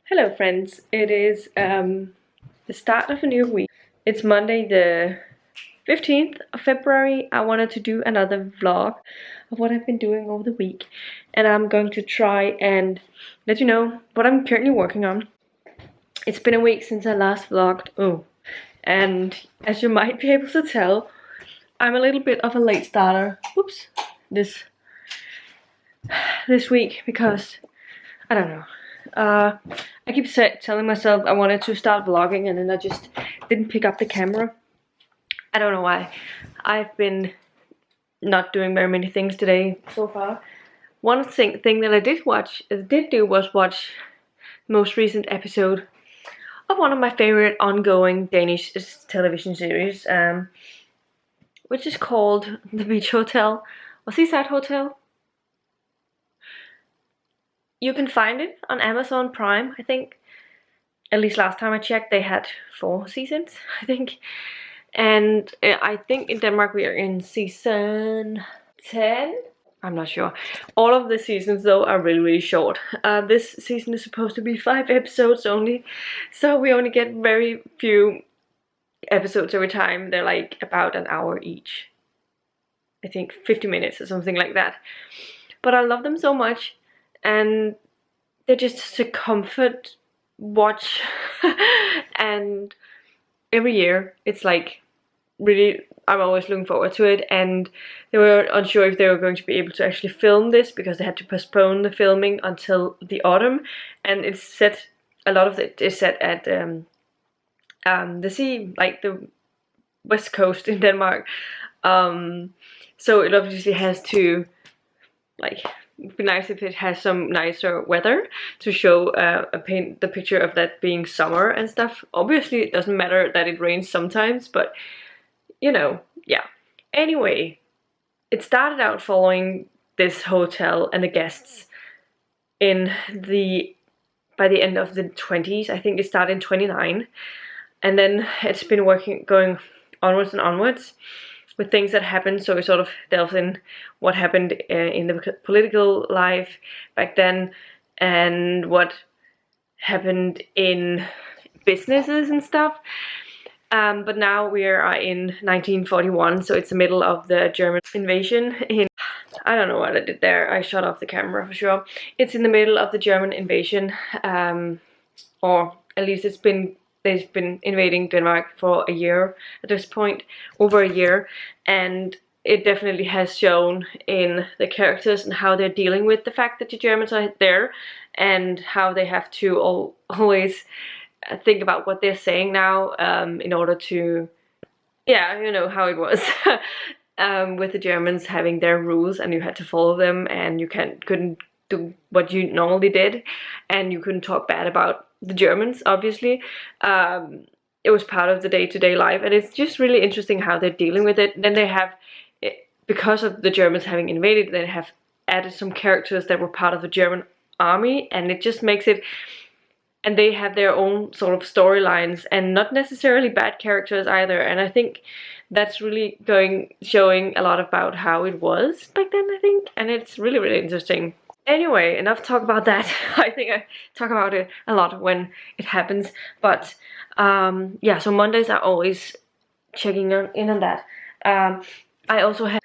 Hello friends, it is the start of a new week. It's Monday the 15th of February. I wanted to do another vlog of what I've been doing over the week, and I'm going to try and let you know what I'm currently working on. It's been a week since I last vlogged, and as you might be able to tell, I'm a little bit of a late starter, this week because, I don't know. I keep telling myself I wanted to start vlogging, and then I just didn't pick up the camera. I don't know why. I've been not doing very many things today so far. One thing that I did do was watch the most recent episode of one of my favorite ongoing Danish television series, which is called The Beach Hotel or Seaside Hotel. You can find it on Amazon Prime, I think. At least last time I checked, they had 4 seasons, I think. And I think in Denmark we are in season 10. I'm not sure. All of the seasons though are really short. This season is supposed to be 5 episodes only, so we only get very few episodes every time. They're like about an hour each. I think 50 minutes or something like that. But I love them so much, and they're just such a comfort watch. And every year it's like really, I'm always looking forward to it. And they were unsure if they were going to be able to actually film this because they had to postpone the filming until the autumn. And it's set, a lot of it is set at the sea, like the west coast in Denmark. So it obviously has to, like, it'd be nice if it has some nicer weather to show paint the picture of that being summer and stuff. Obviously it doesn't matter that it rains sometimes, but you know, yeah. Anyway, it started out following this hotel and the guests by the end of the 20s. I think it started in 29, and then it's been going onwards and onwards with things that happened. So it sort of delves in what happened in the political life back then, and what happened in businesses and stuff. But now we are in 1941, so it's the middle of the German invasion in, I don't know what I did there, I shut off the camera for sure. It's in the middle of the German invasion, or at least they've been invading Denmark for a year at this point, over a year, and it definitely has shown in the characters and how they're dealing with the fact that the Germans are there, and how they have to always think about what they're saying now, in order to, yeah, you know how it was. With the Germans having their rules and you had to follow them, and you couldn't do what you normally did, and you couldn't talk bad about the Germans, obviously. It was part of the day-to-day life, and it's just really interesting how they're dealing with it. Then they have, because of the Germans having invaded, they have added some characters that were part of the German army, and it just makes it, and they have their own sort of storylines, and not necessarily bad characters either. And I think that's really showing a lot about how it was back then, I think, and it's really interesting. Anyway, enough talk about that. I think I talk about it a lot when it happens, but yeah, so Mondays are always checking in on that. I also have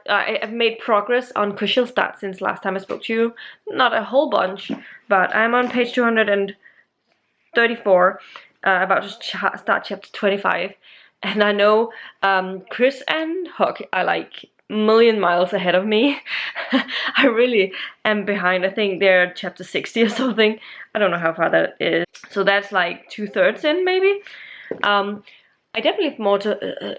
I've made progress on Kushilstad since last time I spoke to you. Not a whole bunch, but I'm on page 234, about to start chapter 25. And I know Chris and Huck are like a million miles ahead of me. I really am behind. I think they're chapter 60 or something. I don't know how far that is. So that's like 2/3 in, maybe. I definitely have more to.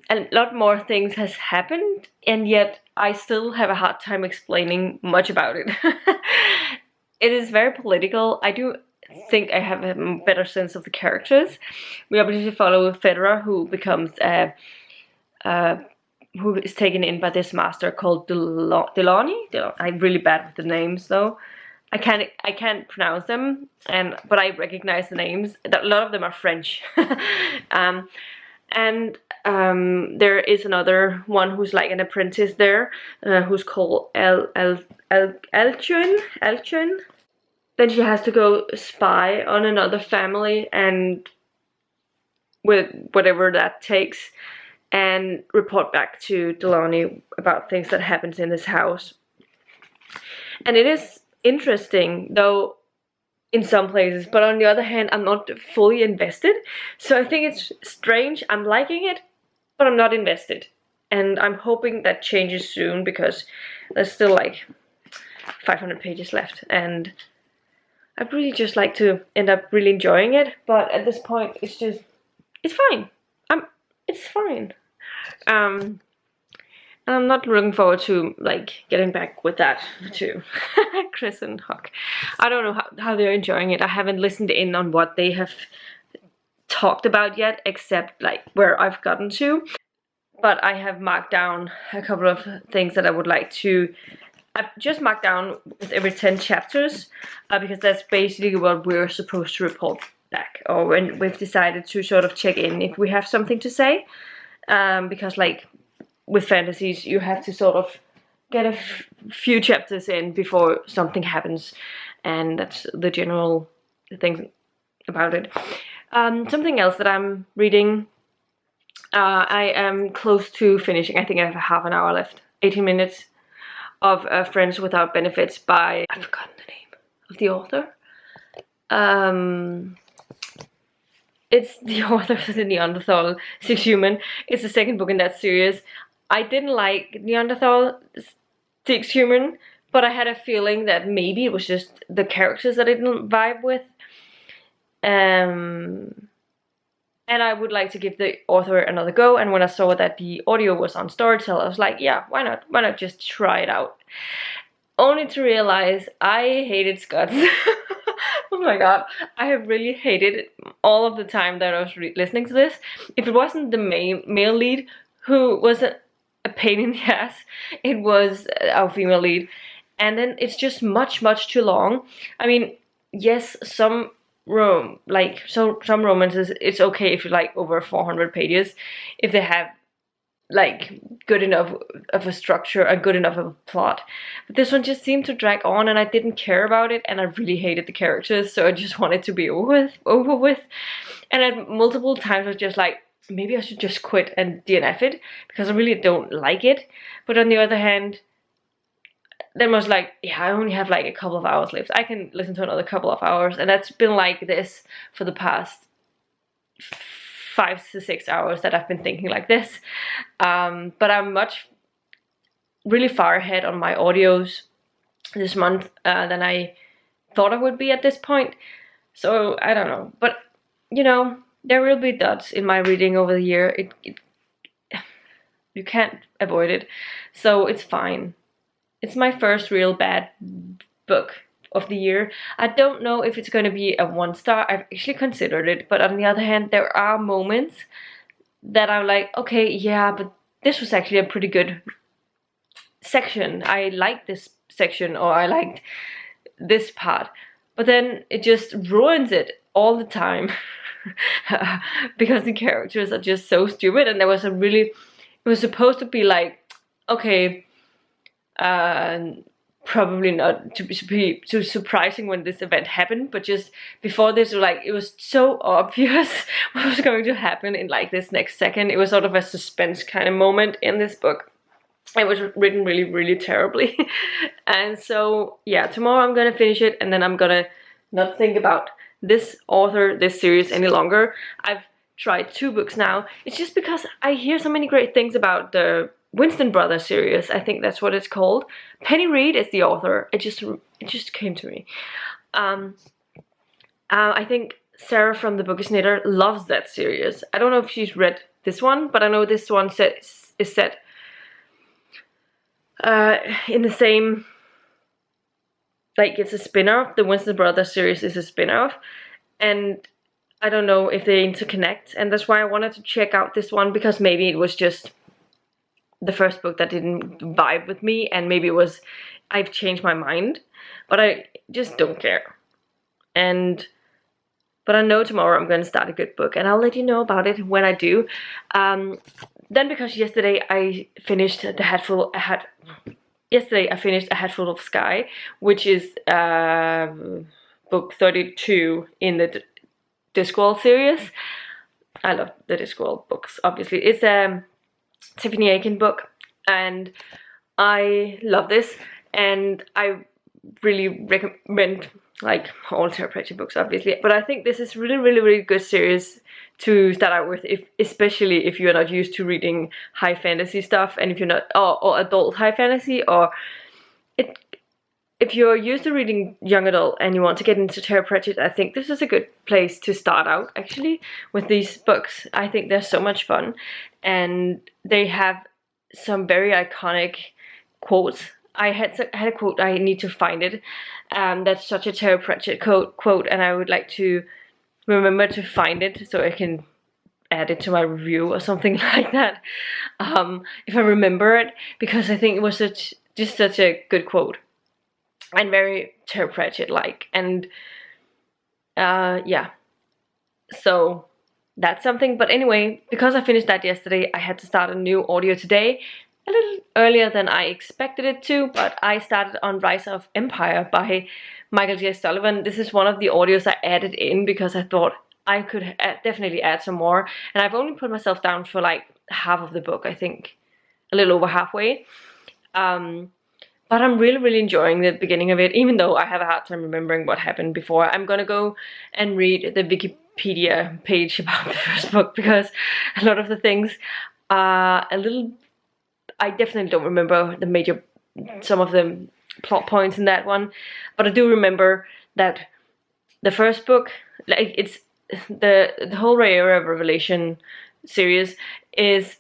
A lot more things has happened, and yet I still have a hard time explaining much about it. It is very political. I do think I have a better sense of the characters. We obviously follow Federer, who becomes who is taken in by this master called Delany. I'm really bad with the names though. I can't pronounce them, but I recognize the names. A lot of them are French. And there is another one who's like an apprentice there, who's called Elchun. then she has to go spy on another family, and with whatever that takes, and report back to Delaney about things that happens in this house. And it is interesting, though, in some places, but on the other hand, I'm not fully invested. So I think it's strange. I'm liking it, but I'm not invested. And I'm hoping that changes soon, because there's still like 500 pages left, and I'd really just like to end up really enjoying it. But at this point, it's fine. It's fine. And I'm not looking forward to like getting back with that to Chris and Huck. I don't know how they're enjoying it. I haven't listened in on what they have talked about yet, except like where I've gotten to. But I have marked down a couple of things that I would like to. I've just marked down with every 10 chapters, because that's basically what we're supposed to report back, or when we've decided to sort of check in if we have something to say, because like with fantasies you have to sort of get a few chapters in before something happens, and that's the general thing about it. Something else that I'm reading, I am close to finishing. I think I have half an hour left, 18 minutes, of Friends Without Benefits by, I've forgotten the name of the author. It's the author of the Neanderthal 6 Human. It's the second book in that series. I didn't like Neanderthal 6 Human, but I had a feeling that maybe it was just the characters that I didn't vibe with. And I would like to give the author another go, and when I saw that the audio was on Storytel, I was like, yeah, why not? Why not just try it out? Only to realize I hated Scots. Oh my god, I have really hated it all of the time that I was listening to this. If it wasn't the male lead who was a pain in the ass, it was our female lead. And then it's just much too long. I mean, yes, some romances, it's okay if you like over 400 pages, if they have like good enough of a structure, a good enough of a plot. But this one just seemed to drag on, and I didn't care about it, and I really hated the characters, so I just wanted to be over with. And at multiple times I was just like, maybe I should just quit and DNF it, because I really don't like it. But on the other hand, then I was like, yeah, I only have like a couple of hours left. I can listen to another couple of hours, and that's been like this for the past 5 to 6 hours that I've been thinking like this. But I'm really far ahead on my audios this month than I thought I would be at this point. So I don't know, but you know, there will be dots in my reading over the year. You can't avoid it, so it's fine. It's my first real bad book of the year. I don't know if it's going to be a 1 star. I've actually considered it, but on the other hand, there are moments that I'm like, okay, yeah, but this was actually a pretty good section. I liked this section, or I liked this part, but then it just ruins it all the time because the characters are just so stupid. And there was it was supposed to be like, okay, probably not to be too surprising when this event happened, but just before this, like, it was so obvious what was going to happen in like this next second. It was sort of a suspense kind of moment in this book. It was written really terribly. And so yeah, tomorrow I'm gonna finish it, and then I'm gonna not think about this author, this series any longer. I've tried 2 books now. It's just because I hear so many great things about the Winston Brothers series. I think that's what it's called. Penny Reed is the author. It just came to me. I think Sarah from The Bookish Knitter loves that series. I don't know if she's read this one, but I know this one is set in the same, like, it's a spin-off. The Winston Brothers series is a spin-off, and I don't know if they interconnect, and that's why I wanted to check out this one, because maybe it was just the first book that didn't vibe with me, and maybe it was I've changed my mind, but I just don't care. But I know tomorrow I'm going to start a good book, and I'll let you know about it when I do. Then, because yesterday I finished A Hatful of Sky, which is book 32 in the Discworld series. I love the Discworld books, obviously. It's a Tiffany Aiken book, and I love this, and I really recommend like all Terry Pratchett books, obviously, but I think this is really good series to start out with, especially if you're not used to reading high fantasy stuff, and if you're not, or adult high fantasy, or if you're used to reading young adult and you want to get into Terry Pratchett, I think this is a good place to start out, actually, with these books. I think they're so much fun, and they have some very iconic quotes. I had a quote, I need to find it, that's such a Terry Pratchett quote, and I would like to remember to find it so I can add it to my review or something like that, if I remember it, because I think it was just such a good quote, and very Terry Pratchett-like, and yeah, so that's something. But anyway, because I finished that yesterday, I had to start a new audio today, a little earlier than I expected it to, but I started on Rise of Empire by Michael J. Sullivan. This is one of the audios I added in because I thought I could definitely add some more, and I've only put myself down for like half of the book, I think, a little over halfway, but I'm really enjoying the beginning of it, even though I have a hard time remembering what happened before. I'm gonna go and read the Wikipedia page about the first book, because a lot of the things are a little, I definitely don't remember some of the plot points in that one, but I do remember that the first book, like, it's the whole Rhaenyra of Revelation series is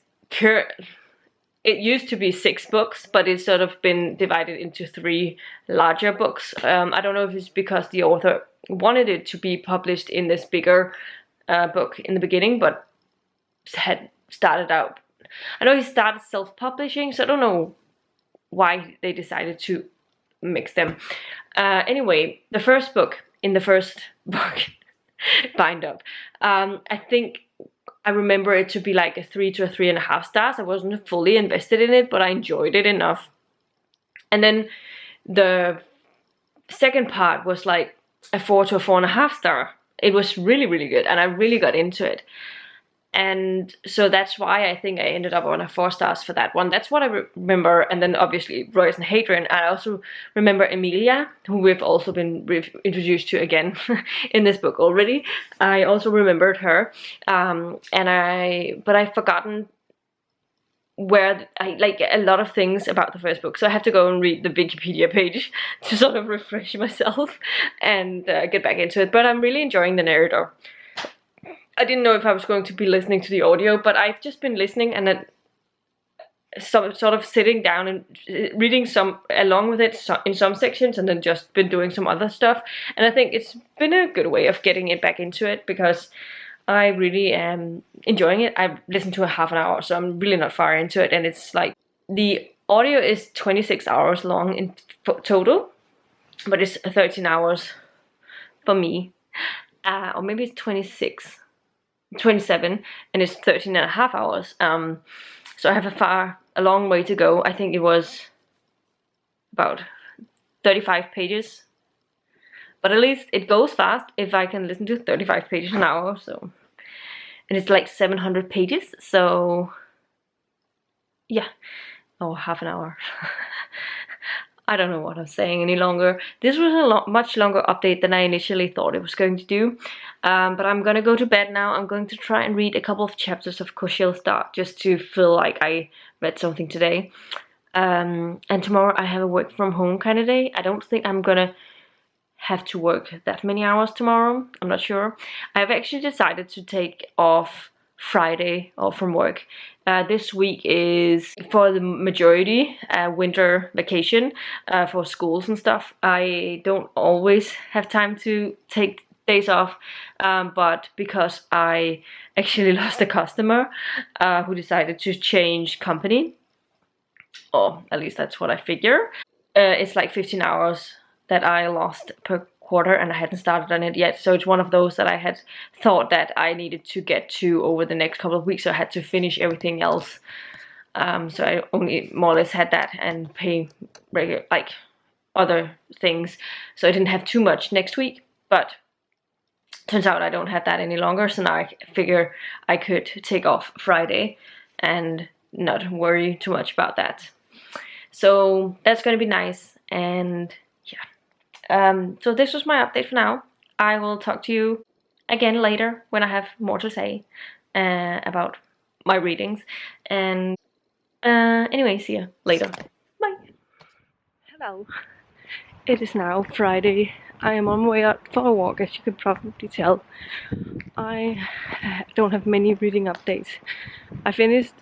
it used to be 6 books, but it's sort of been divided into 3 larger books. I don't know if it's because the author wanted it to be published in this bigger book in the beginning, but had started out, I know he started self-publishing, so I don't know why they decided to mix them. Anyway, the first book, in the first book, bind up, I think I remember it to be like a 3 to a 3.5 stars. I wasn't fully invested in it, but I enjoyed it enough. And then the second part was like a 4 to a 4.5 star. It was really good, and I really got into it. And so that's why I think I ended up on a 4 stars for that one. That's what I remember. And then obviously Royce and Hadrian. I also remember Emilia, who we've also been introduced to again in this book already. I also remembered her, but I've forgotten where I like a lot of things about the first book, so I have to go and read the Wikipedia page to sort of refresh myself and get back into it. But I'm really enjoying the narrator. I didn't know if I was going to be listening to the audio, but I've just been listening and then sort of sitting down and reading some along with it in some sections, and then just been doing some other stuff. And I think it's been a good way of getting it back into it, because I really am enjoying it. I've listened to a half an hour, so I'm really not far into it, and it's like the audio is 26 hours long in total, but it's 13 hours for me, or maybe it's 27, and it's 13.5 hours. So I have a long way to go. I think it was about 35 pages, but at least it goes fast if I can listen to 35 pages an hour. So, and it's like 700 pages, so yeah, oh, half an hour. I don't know what I'm saying any longer. This was a much longer update than I initially thought it was going to do. But I'm gonna go to bed now. I'm going to try and read a couple of chapters of Courcelle Start, just to feel like I read something today. And tomorrow I have a work from home kind of day. I don't think I'm gonna have to work that many hours tomorrow. I'm not sure. I've actually decided to take off Friday off from work. This week is, for the majority, winter vacation for schools and stuff. I don't always have time to take days off, but because I actually lost a customer who decided to change company, or at least that's what I figure, it's like 15 hours that I lost per quarter, and I hadn't started on it yet. So it's one of those that I had thought that I needed to get to over the next couple of weeks, so I had to finish everything else. So I only more or less had that and pay regular, like, other things, so I didn't have too much next week. but turns out I don't have that any longer, so now I figure I could take off Friday and not worry too much about that. So that's gonna be nice, and yeah. So this was my update for now. I will talk to you again later when I have more to say about my readings. And anyway, see you later. Bye. Hello. It is now Friday. I am on my way out for a walk, as you can probably tell. I don't have many reading updates. I finished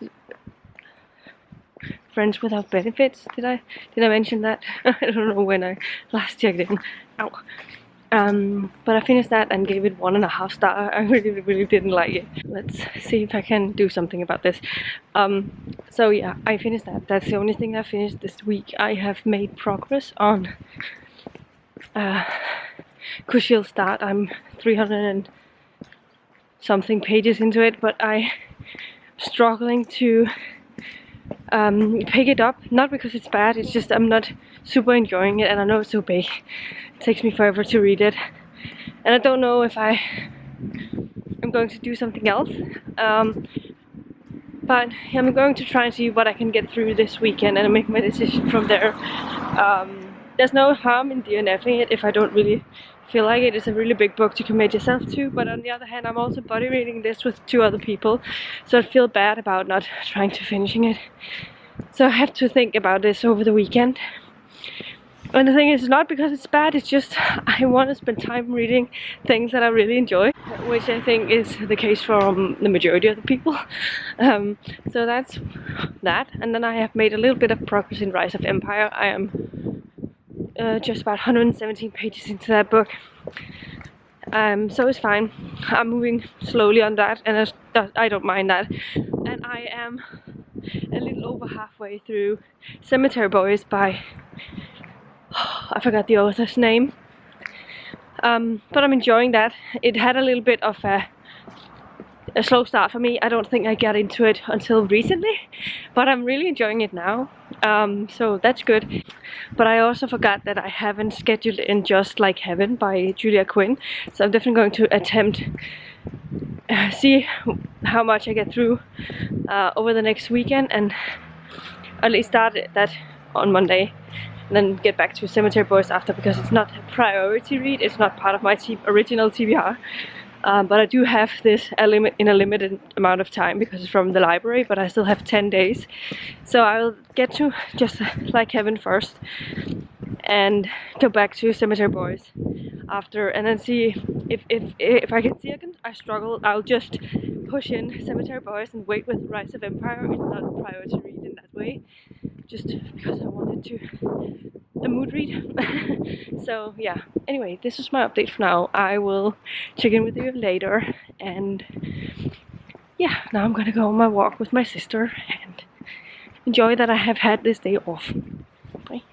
Friends Without Benefits. Did I mention that? I don't know when I last checked in. Ow. But I finished that and gave it 1.5 stars. I really didn't like it. Let's see if I can do something about this. So yeah, I finished that. That's the only thing I finished this week. I have made progress on Cushiel Start. I'm 300 and something pages into it, but I'm struggling to pick it up. Not because it's bad, it's just I'm not super enjoying it, and I know it's so big. It takes me forever to read it, and I don't know if I am going to do something else. But I'm going to try and see what I can get through this weekend and make my decision from there. There's no harm in DNFing it if I don't really feel like it. It's a really big book to commit yourself to, but on the other hand, I'm also buddy reading this with 2 other people, so I feel bad about not trying to finishing it. So I have to think about this over the weekend. And the thing is, not because it's bad, it's just I want to spend time reading things that I really enjoy, which I think is the case for the majority of the people. So that's that. And then I have made a little bit of progress in Rise of Empire. I am just about 117 pages into that book. So it's fine. I'm moving slowly on that, and I don't mind that. And I am a little over halfway through Cemetery Boys by I forgot the author's name, but I'm enjoying that. It had a little bit of a slow start for me. I don't think I got into it until recently, but I'm really enjoying it now, so that's good. But I also forgot that I haven't scheduled in Just Like Heaven by Julia Quinn, so I'm definitely going to attempt see how much I get through over the next weekend, and at least start that on Monday, and then get back to Cemetery Boys after, because it's not a priority read. It's not part of my original TBR, but I do have this in a limited amount of time because it's from the library, but I still have 10 days. So I will get to Just Like Heaven first and go back to Cemetery Boys after, and then see if I can see I struggle. I'll just push in Cemetery Boys and wait with Rise of Empire. It's not a priority read in that way, just because I wanted to a mood read. So yeah, anyway, this is my update for now. I will check in with you later, and yeah, now I'm gonna go on my walk with my sister and enjoy that I have had this day off. Bye.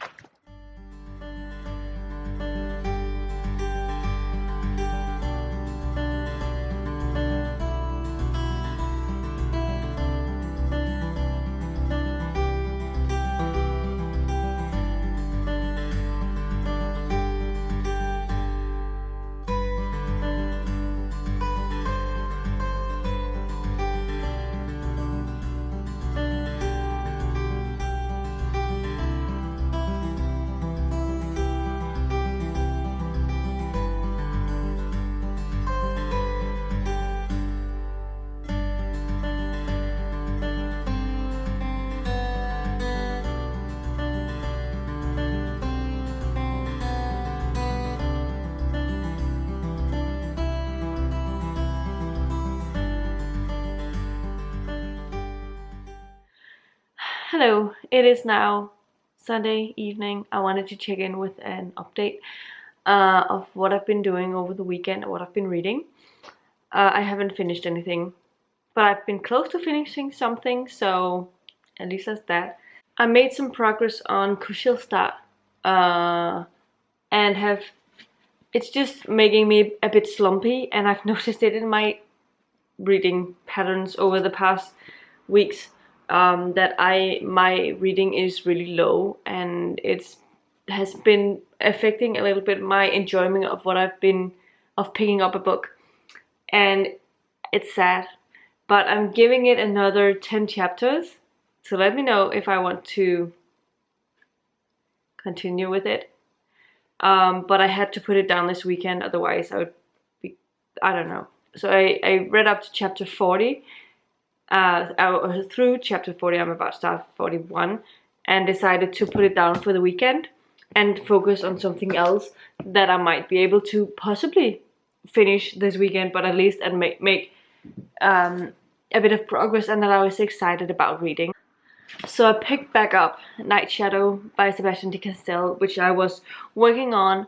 Hello, it is now Sunday evening. I wanted to check in with an update of what I've been doing over the weekend and what I've been reading. I haven't finished anything, but I've been close to finishing something, so at least that's that. I made some progress on Cushiel Start and it's just making me a bit slumpy, and I've noticed it in my reading patterns over the past weeks. That my reading is really low, and has been affecting a little bit my enjoyment of what I've been of picking up a book, and it's sad, but I'm giving it another 10 chapters, so let me know if I want to continue with it. But I had to put it down this weekend, otherwise I would be, I don't know. So I read up to chapter 40, through chapter 40, I'm about to start 41, and decided to put it down for the weekend and focus on something else that I might be able to possibly finish this weekend, but at least and make a bit of progress, and that I was excited about reading. So I picked back up Night Shadow by Sebastian de Castell, which I was working on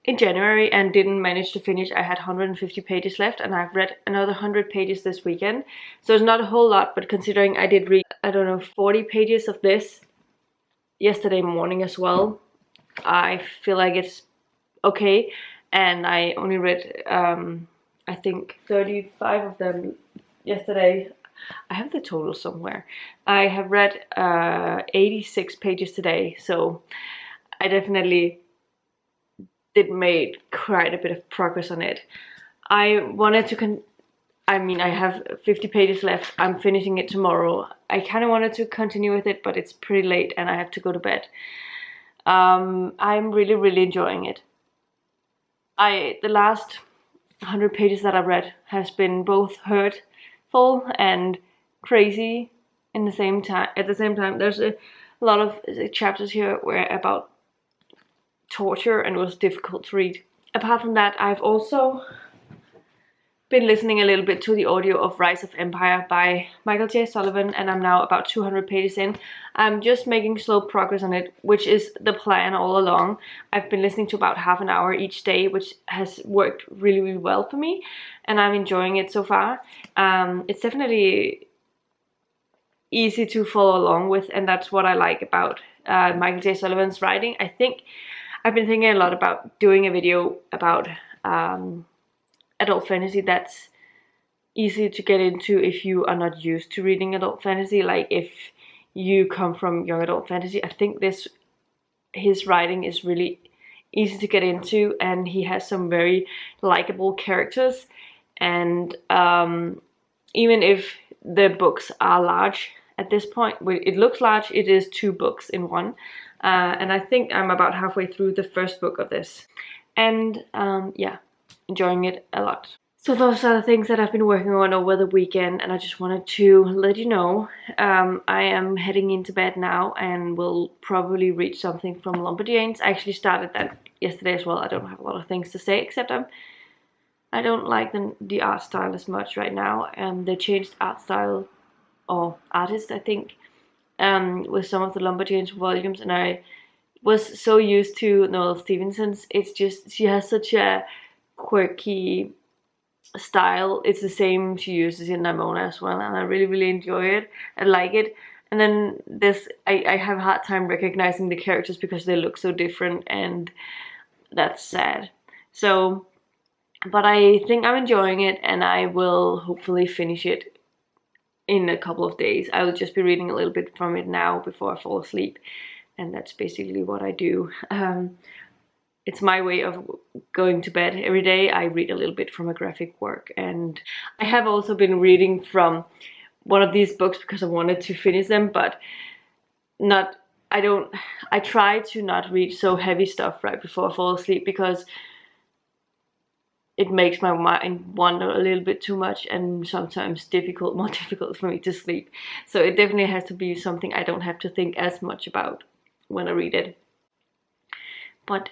in January and didn't manage to finish. I had 150 pages left, and I've read another 100 pages this weekend. So it's not a whole lot, but considering I did read, I don't know, 40 pages of this yesterday morning as well, I feel like it's okay. And I only read, I think 35 of them yesterday. I have the total somewhere. I have read 86 pages today, so I definitely did make quite a bit of progress on it. I wanted to I mean, I have 50 pages left. I'm finishing it tomorrow. I kind of wanted to continue with it, but it's pretty late and I have to go to bed. I'm really enjoying it. The last 100 pages that I've read has been both hurtful and crazy at the same time. There's a lot of chapters here where about torture, and it was difficult to read. Apart from that, I've also been listening a little bit to the audio of Rise of Empire by Michael J. Sullivan, and I'm now about 200 pages in. I'm just making slow progress on it, which is the plan all along. I've been listening to about half an hour each day, which has worked really well for me, and I'm enjoying it so far. It's definitely easy to follow along with, and that's what I like about Michael J. Sullivan's writing. I think I've been thinking a lot about doing a video about adult fantasy that's easy to get into if you are not used to reading adult fantasy. Like if you come from young adult fantasy, I think his writing is really easy to get into, and he has some very likable characters. And even if the books are large at this point, it looks large, it is 2 books in one. And I think I'm about halfway through the first book of this. And yeah, enjoying it a lot. So those are the things that I've been working on over the weekend, and I just wanted to let you know. I am heading into bed now and will probably read something from Lumberjanes. I actually started that yesterday as well. I don't have a lot of things to say, except I don't like the art style as much right now. They changed art style, or artist, I think, with some of the Lumberjanes volumes, and I was so used to Noelle Stevenson's. It's just, she has such a quirky style. It's the same she uses in Nimona as well, and I really enjoy it. I like it. And then this, I have a hard time recognizing the characters because they look so different, and that's sad. So, but I think I'm enjoying it, and I will hopefully finish it in a couple of days. I will just be reading a little bit from it now before I fall asleep, and that's basically what I do. It's my way of going to bed every day. I read a little bit from a graphic work, and I have also been reading from one of these books because I wanted to finish them, but I try to not read so heavy stuff right before I fall asleep, because it makes my mind wander a little bit too much, and sometimes more difficult for me to sleep. So it definitely has to be something I don't have to think as much about when I read it. But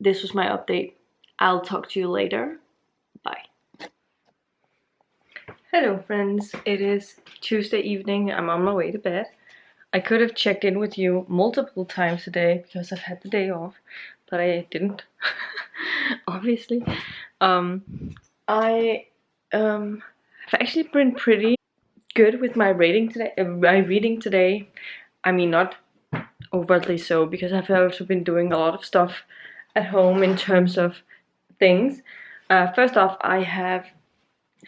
this was my update. I'll talk to you later. Bye. Hello friends, it is Tuesday evening. I'm on my way to bed. I could have checked in with you multiple times today because I've had the day off, but I didn't. Obviously. I have actually been pretty good with my reading today. I mean, not overtly so, because I've also been doing a lot of stuff at home in terms of things. First off, I have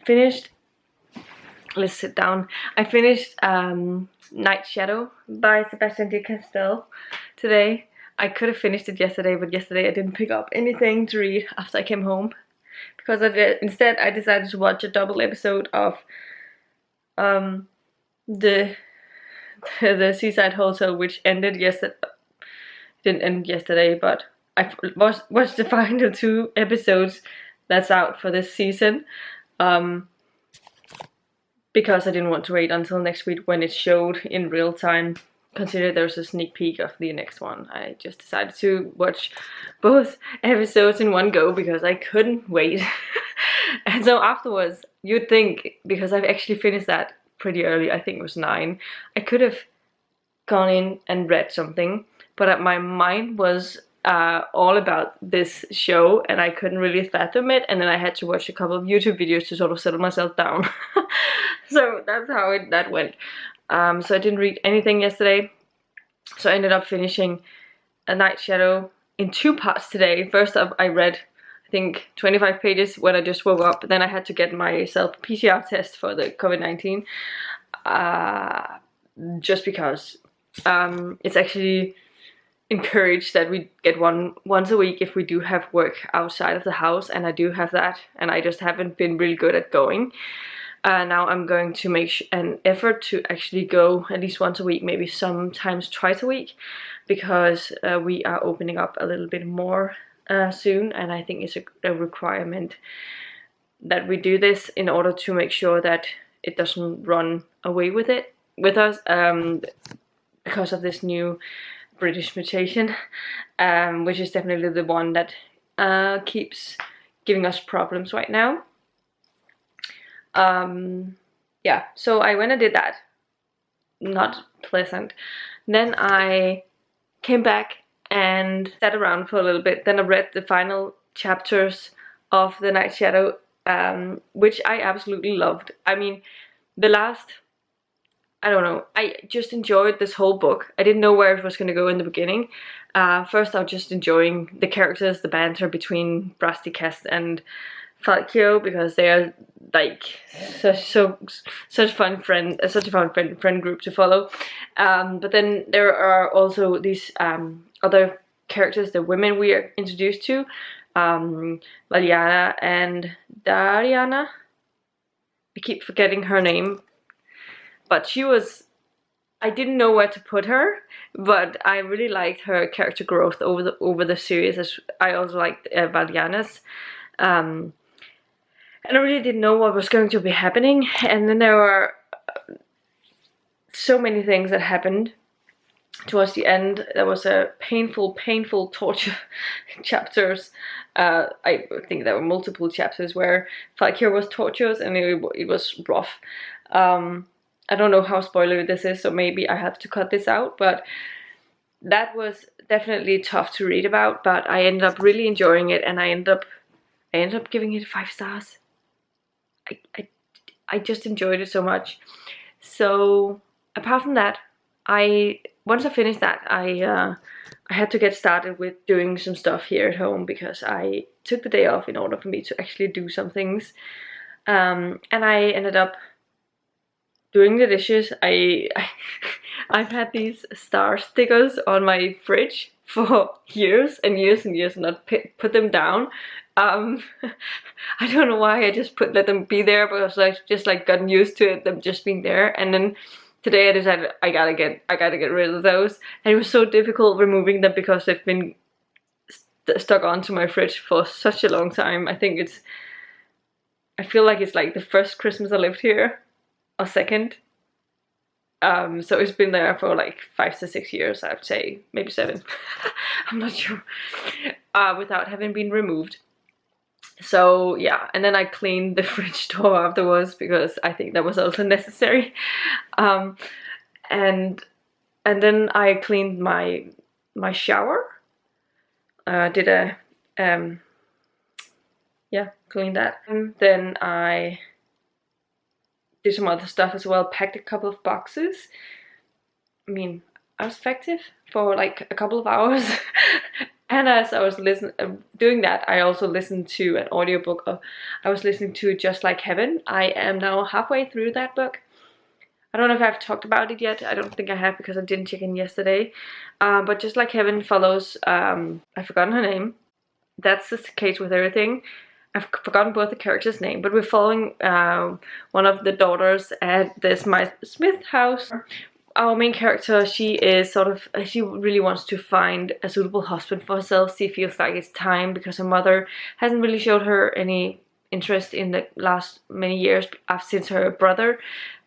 finished, let's sit down. I finished Night Shadow by Sebastian de Castell today. I could have finished it yesterday, but yesterday I didn't pick up anything to read after I came home. Because instead I decided to watch a double episode of the Seaside Hotel, which ended yesterday. Didn't end yesterday, but I watched the final 2 episodes that's out for this season. Because I didn't want to wait until next week when it showed in real time. Consider there's a sneak peek of the next one. I just decided to watch both episodes in one go because I couldn't wait. And so afterwards, you'd think, because I've actually finished that pretty early, I think it was 9, I could have gone in and read something, but my mind was all about this show and I couldn't really fathom it, and then I had to watch a couple of YouTube videos to sort of settle myself down. So that's how that went. So I didn't read anything yesterday, so I ended up finishing A Night Shadow in 2 parts today. First up, I read, I think, 25 pages when I just woke up. Then I had to get myself a PCR test for the COVID-19, just because it's actually encouraged that we get one once a week if we do have work outside of the house, and I do have that, and I just haven't been really good at going. Now I'm going to make an effort to actually go at least once a week, maybe sometimes twice a week, because we are opening up a little bit more soon, and I think it's a requirement that we do this in order to make sure that it doesn't run away with us, because of this new British mutation, which is definitely the one that keeps giving us problems right now. Yeah, so I went and did that. Not pleasant. Then I came back and sat around for a little bit. Then I read the final chapters of The Night Shadow, which I absolutely loved. I mean, the last, I don't know, I just enjoyed this whole book. I didn't know where it was going to go in the beginning. First I was just enjoying the characters, the banter between Brasticast and Falkio, because they are like such a fun friend group to follow. But then there are also these other characters, the women we are introduced to, Valiana and Dariana. I keep forgetting her name, but she was, I didn't know where to put her, but I really liked her character growth over the series. I also liked Valiana's. And I really didn't know what was going to be happening, and then there were so many things that happened towards the end. There was a painful torture chapters. I think there were multiple chapters where Falkir was tortured, and it was rough. I don't know how spoilery this is, so maybe I have to cut this out, but that was definitely tough to read about, but I ended up really enjoying it, and I ended up giving it 5 stars. I just enjoyed it so much. So apart from that, once I finished that, I had to get started with doing some stuff here at home, because I took the day off in order for me to actually do some things. And I ended up doing the dishes. I've had these star stickers on my fridge for years and years and years and not put them down. I don't know why, I just let them be there, because I just like gotten used to it, them just being there. And then today I decided I gotta get rid of those, and it was so difficult removing them because they've been stuck onto my fridge for such a long time. I feel like it's like the first Christmas I lived here, or second. So it's been there for like 5 to 6 years, I would say, maybe 7. I'm not sure, without having been removed. So yeah, and then I cleaned the fridge door afterwards, because I think that was also necessary. And then I cleaned my shower. Did a cleaned that. And then I did some other stuff as well. Packed a couple of boxes. I mean, I was effective for like a couple of hours. And as I was doing that, I also listened to an audiobook. I was listening to Just Like Heaven. I am now halfway through that book. I don't know if I've talked about it yet. I don't think I have because I didn't check in yesterday. But just like Heaven follows, I've forgotten her name. That's the case with everything. I've forgotten both the characters' name, but we're following one of the daughters at the Smith house. Our main character, she is sort of, she really wants to find a suitable husband for herself. She feels like it's time because her mother hasn't really showed her any interest in the last many years since her brother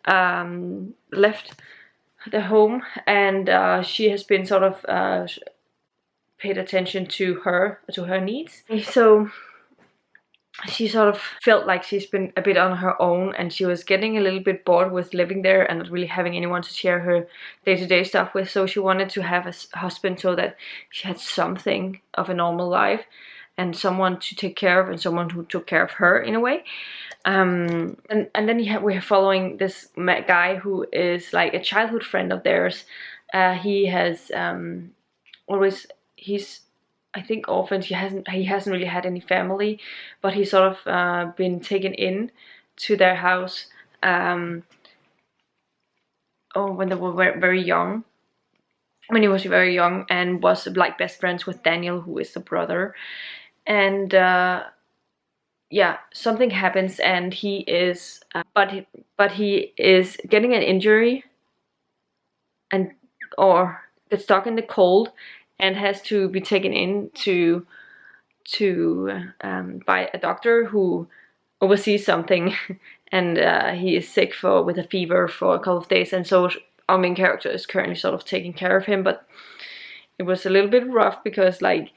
left the home, and she has been sort of paid attention to her needs. So she sort of felt like she's been a bit on her own, and she was getting a little bit bored with living there and not really having anyone to share her day-to-day stuff with. So she wanted to have a husband so that she had something of a normal life and someone to take care of and someone who took care of her in a way. And then we're following this guy who is like a childhood friend of theirs. He has he's I think orphaned. He hasn't really had any family, but he's sort of been taken in to their house when they were very young. When he was very young, and was like best friends with Daniel, who is the brother. And yeah, something happens, and he is but he is getting an injury, and or gets stuck in the cold, and has to be taken in to by a doctor who oversees something, and he is sick with a fever for a couple of days, and so our main character is currently sort of taking care of him. But it was a little bit rough because like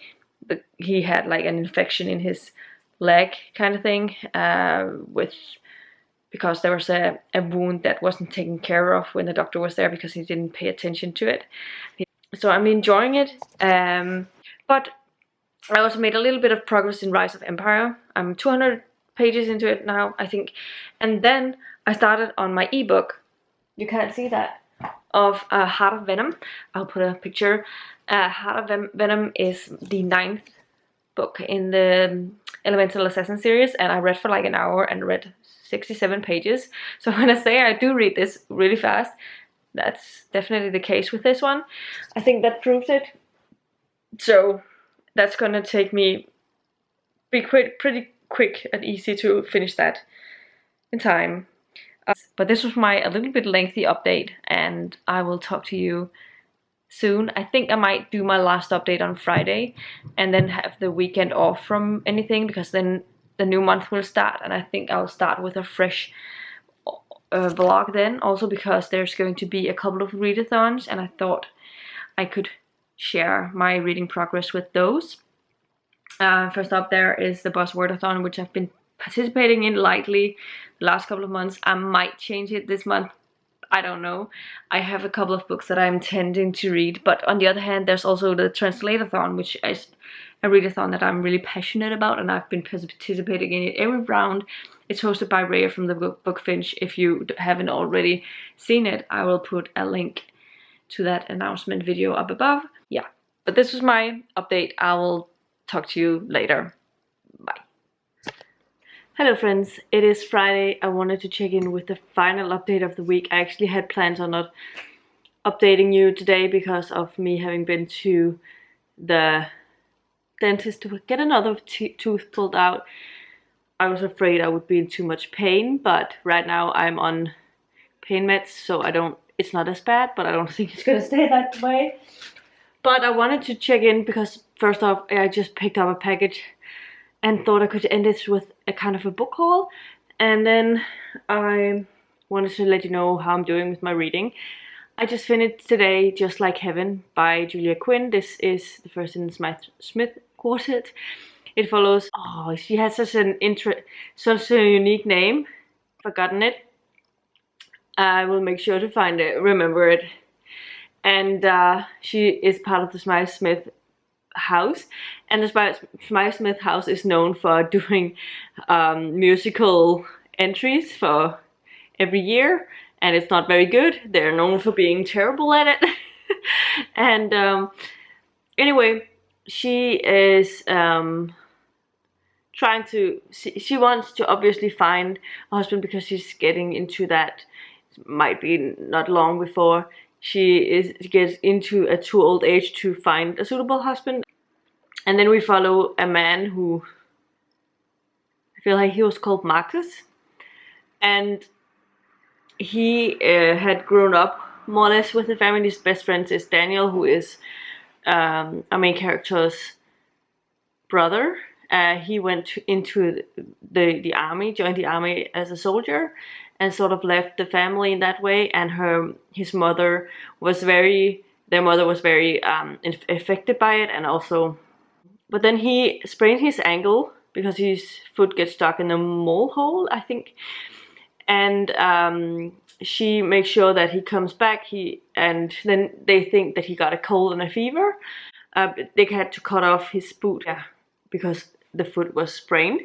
he had like an infection in his leg kind of thing, because there was a wound that wasn't taken care of when the doctor was there because he didn't pay attention to it. So I'm enjoying it, but I also made a little bit of progress in Rise of Empire. I'm 200 pages into it now, I think, and then I started on my ebook. You can't see that, of Heart of Venom. I'll put a picture. Heart of Venom is the 9th book in the Elemental Assassin series, and I read for like an hour and read 67 pages. So when I say I do read this really fast, that's definitely the case with this one. I think that proves it. So that's gonna take me pretty quick and easy to finish that in time. But this was a little bit lengthy update, and I will talk to you soon. I think I might do my last update on Friday and then have the weekend off from anything, because then the new month will start, and I think I'll start with a fresh vlog then, also because there's going to be a couple of readathons, and I thought I could share my reading progress with those. First up there is the Buzzwordathon, which I've been participating in lightly the last couple of months. I might change it this month, I don't know. I have a couple of books that I'm intending to read, but on the other hand, there's also the Translate-a-thon, which is a readathon that I'm really passionate about, and I've been participating in it every round. It's hosted by Rhea from the Bookfinch. If you haven't already seen it, I will put a link to that announcement video up above. Yeah, but this was my update. I will talk to you later. Bye. Hello friends, it is Friday. I wanted to check in with the final update of the week. I actually had plans on not updating you today because of me having been to the dentist to get another tooth pulled out. I was afraid I would be in too much pain, but right now I'm on pain meds, so it's not as bad, but I don't think it's gonna stay that way. But I wanted to check in because first off, I just picked up a package and thought I could end this with a kind of a book haul, and then I wanted to let you know how I'm doing with my reading. I just finished today Just Like Heaven by Julia Quinn. This is the first in the Smith quartet. It follows, oh, she has such a unique name. Forgotten it. I will make sure to find it, remember it. And she is part of the Smith house, and the Smith house is known for doing musical entries for every year, and it's not very good. They're known for being terrible at it. And anyway, she is she wants to obviously find a husband because she's getting into that might be not long before she gets into a too old age to find a suitable husband. And then we follow a man who, I feel like he was called Marcus, and he had grown up more or less with the family. His best friend is Daniel, who is our main character's brother. He went into the army, joined the army as a soldier, and sort of left the family in that way. And his mother was very, their mother was very affected by it, and also, but then he sprained his ankle because his foot gets stuck in a mole hole, I think. And she makes sure that he comes back. And then they think that he got a cold and a fever. They had to cut off his boot, because the foot was sprained.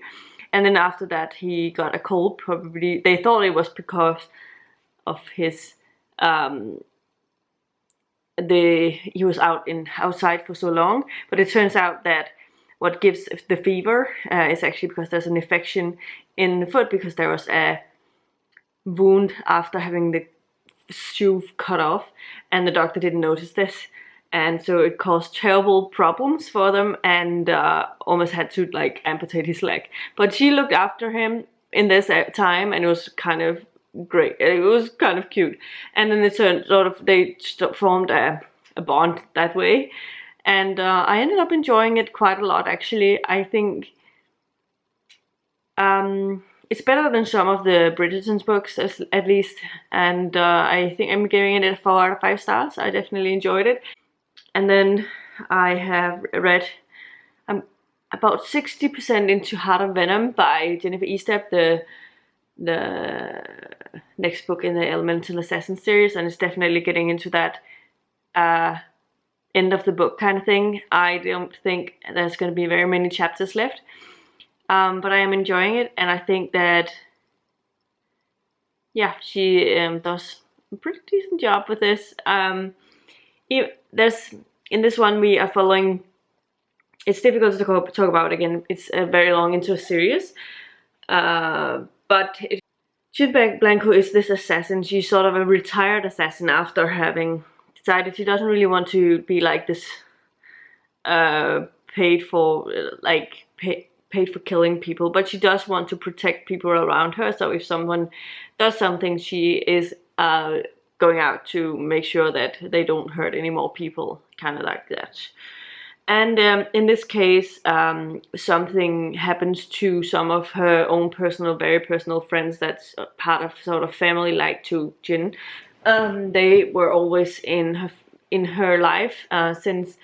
And then after that he got a cold. Probably they thought it was because of his he was outside for so long, but it turns out that what gives the fever is actually because there's an infection in the foot, because there was a wound after having the shoe cut off, and the doctor didn't notice this, and so it caused terrible problems for them, and almost had to like amputate his leg. But she looked after him in this time, and it was kind of great. It was kind of cute. And then it they formed a bond that way, and I ended up enjoying it quite a lot, actually. I think it's better than some of the Bridgerton's books, at least, and I think I'm giving it a 4 out of 5 stars. I definitely enjoyed it. And then I have read, I'm about 60% into Heart of Venom by Jennifer Estep, the next book in the Elemental Assassin series, and it's definitely getting into that end of the book kind of thing. I don't think there's going to be very many chapters left. But I am enjoying it, and I think that, yeah, she does a pretty decent job with this. In this one we are following, it's difficult to talk about again, it's very long into a series, but Chit Blanco is this assassin. She's sort of a retired assassin after having decided she doesn't really want to be like this paid for killing people, but she does want to protect people around her. So if someone does something, she is going out to make sure that they don't hurt any more people, kind of like that. And in this case, something happens to some of her own very personal friends that's part of sort of family-like to Jin. They were always in her life since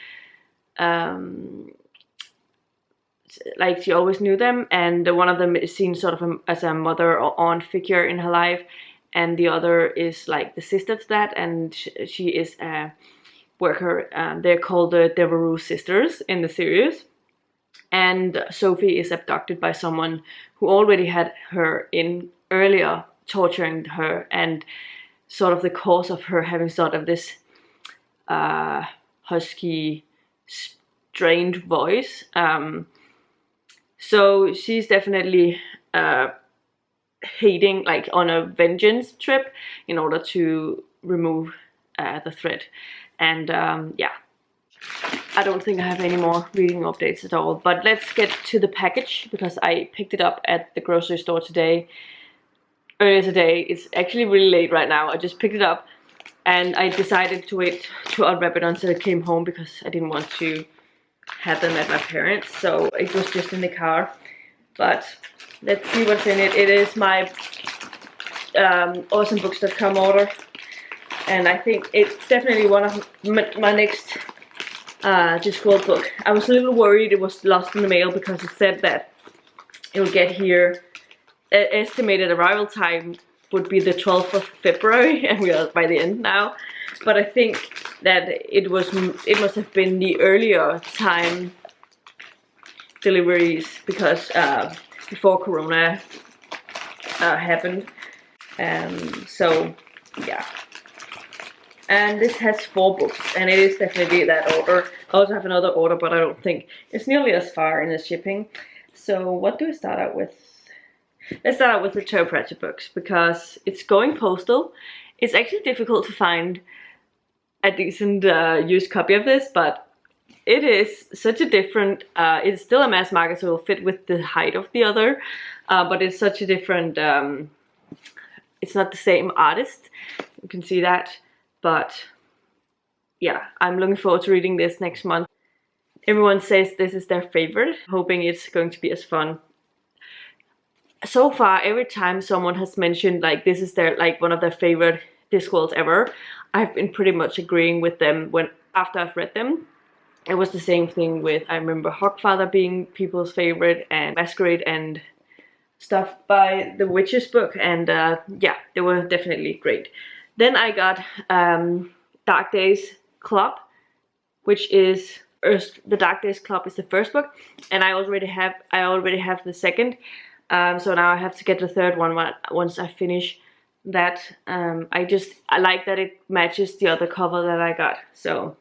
like she always knew them, and one of them is seen sort of as a mother or aunt figure in her life, and the other is like the sister to that, and she is a worker. They're called the Devereux sisters in the series, and Sophie is abducted by someone who already had her in earlier, torturing her, and sort of the cause of her having sort of this husky, strained voice. So she's definitely hating, like on a vengeance trip in order to remove the threat. And yeah, I don't think I have any more reading updates at all. But let's get to the package, because I picked it up at the grocery store earlier today. It's actually really late right now. I just picked it up and I decided to wait to unwrap it until I came home, because I didn't want to have them at my parents', so it was just in the car. But let's see what's in it. It is my awesomebooks.com order, and I think it's definitely one of my next Discworld book. I was a little worried it was lost in the mail, because it said that it would get here, estimated arrival time would be the 12th of February, and we are by the end now. But I think that it must have been the earlier time deliveries, because before Corona happened. So yeah. And this has 4 books, and it is definitely that order. I also have another order, but I don't think it's nearly as far in the shipping. So what do I start out with? let's start out with the Terry Pratchett books because it's going postal. It's actually difficult to find a decent used copy of this, but it is such a different, it's still a mass market, so it'll fit with the height of the other, but it's such a different, it's not the same artist, you can see that, but yeah, I'm looking forward to reading this next month. Everyone says this is their favorite, hoping it's going to be as fun. So far, every time someone has mentioned like this is their like one of their favorite Discworlds ever, I've been pretty much agreeing with them when after I've read them. It was the same thing with, I remember Hogfather being people's favorite, and Masquerade and stuff by the Witches book, and yeah, they were definitely great. Then I got Dark Days Club, which is the Dark Days Club is the first book, and I already have the second, so now I have to get the third one once I finish that. I like that it matches the other cover that I got, so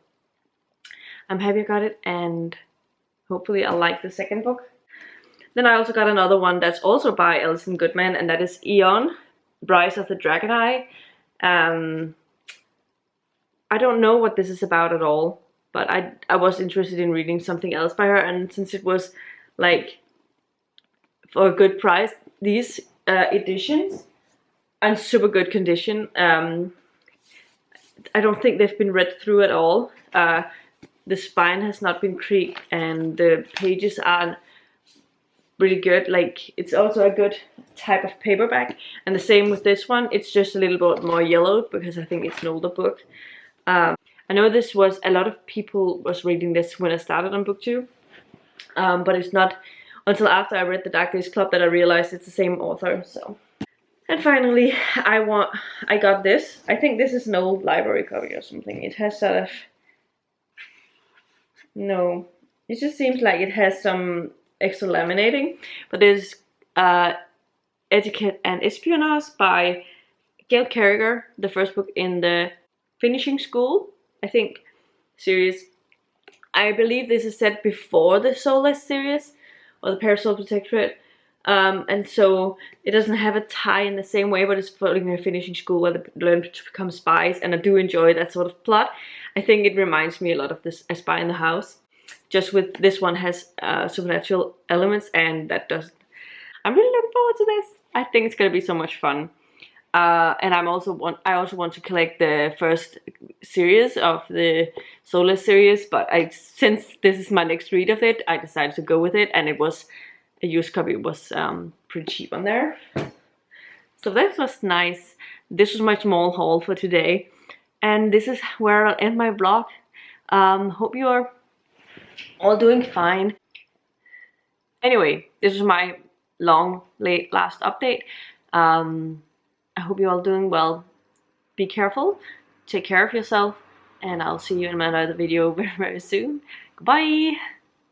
I'm happy I got it, and hopefully I'll like the second book. Then I also got another one that's also by Alison Goodman, and that is Eon, Rise of the Dragon Eye. I don't know what this is about at all, but I was interested in reading something else by her, and since it was like for a good price, these editions are in super good condition. I don't think they've been read through at all. The spine has not been creaked, and the pages are really good. Like, it's also a good type of paperback, and the same with this one. It's just a little bit more yellowed because I think it's an older book. I know this was, a lot of people was reading this when I started on BookTube, but it's not until after I read the Dark Days Club that I realized it's the same author. So, and finally, I got this. I think this is an old library copy or something. It has sort of, no, it just seems like it has some extra laminating, but there's Etiquette and Espionage by Gail Carriger, the first book in the Finishing School, I think, series. I believe this is set before the Soulless series, or the Parasol Protectorate, and so it doesn't have a tie in the same way, but it's following a finishing school where they learn to become spies, and I do enjoy that sort of plot. I think it reminds me a lot of this A Spy in the House, just with this one has supernatural elements, and that doesn't. I'm really looking forward to this. I think it's gonna be so much fun. And I also want to collect the first series of the Soulless series, but since this is my next read of it, I decided to go with it, and it was a used copy. It was pretty cheap on there, so that was nice. This was my small haul for today, and this is where I'll end my vlog. Hope you are all doing fine. Anyway, this is my last update. I hope you're all doing well. Be careful, take care of yourself, and I'll see you in another video very, very soon. Goodbye!